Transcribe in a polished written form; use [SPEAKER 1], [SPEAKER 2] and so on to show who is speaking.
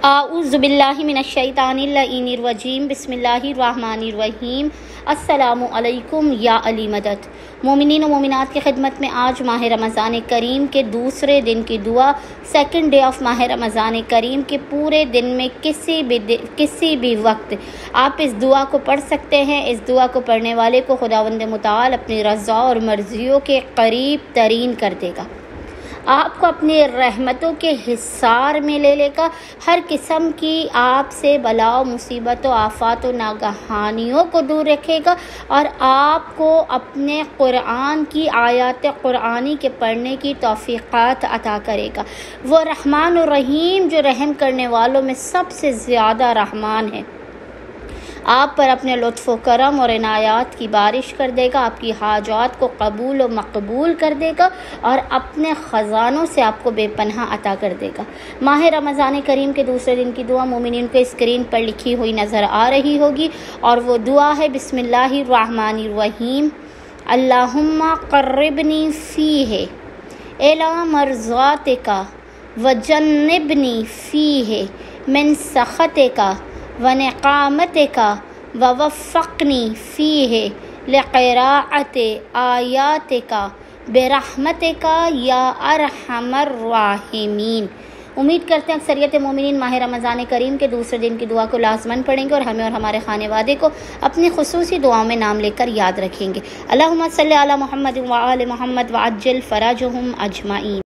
[SPEAKER 1] اعوذ باللہ من الشیطان الرجیم بسم اللہ الرحمن الرحیم السلام علیکم یا علی مدد۔ مومنین و مومنات کی خدمت میں آج ماہ رمضان کریم کے دوسرے دن کی دعا، سیکنڈ ڈے آف ماہ رمضان کریم کے پورے دن میں کسی بھی وقت آپ اس دعا کو پڑھ سکتے ہیں۔ اس دعا کو پڑھنے والے کو خداوند متعال اپنی رضا اور مرضیوں کے قریب ترین کر دے گا، آپ کو اپنی رحمتوں کے حصار میں لے لے گا، ہر قسم کی آپ سے بلا و مصیبت و آفات و ناگہانیوں کو دور رکھے گا، اور آپ کو اپنے قرآن کی آیات قرآنی کے پڑھنے کی توفیقات عطا کرے گا۔ وہ رحمان و رحیم جو رحم کرنے والوں میں سب سے زیادہ رحمان ہے، آپ پر اپنے لطف و کرم اور عنایات کی بارش کر دے گا، آپ کی حاجات کو قبول و مقبول کر دے گا، اور اپنے خزانوں سے آپ کو بے پناہ عطا کر دے گا۔ ماہ رمضان کریم کے دوسرے دن کی دعا مومنین کو اسکرین پر لکھی ہوئی نظر آ رہی ہوگی، اور وہ دعا ہے بسم اللہ الرحمن الرحیم اللہم قربنی فیہ الی مرضاتک وجنبنی فیہ من سخطک ونقامتک ووفقنی فیہ لقراءۃ آیاتک برحمتک یا ارحم الراحمین۔ امید کرتے ہیں اکثریت مومنین ماہ رمضان کریم کے دوسرے دن کی دعا کو لازماً پڑھیں گے، اور ہمیں اور ہمارے خانے وادے کو اپنی خصوصی دعاؤں میں نام لے کر یاد رکھیں گے۔ اللہم صلی علی محمد وآل محمد وعجل فرجہم اجمعین۔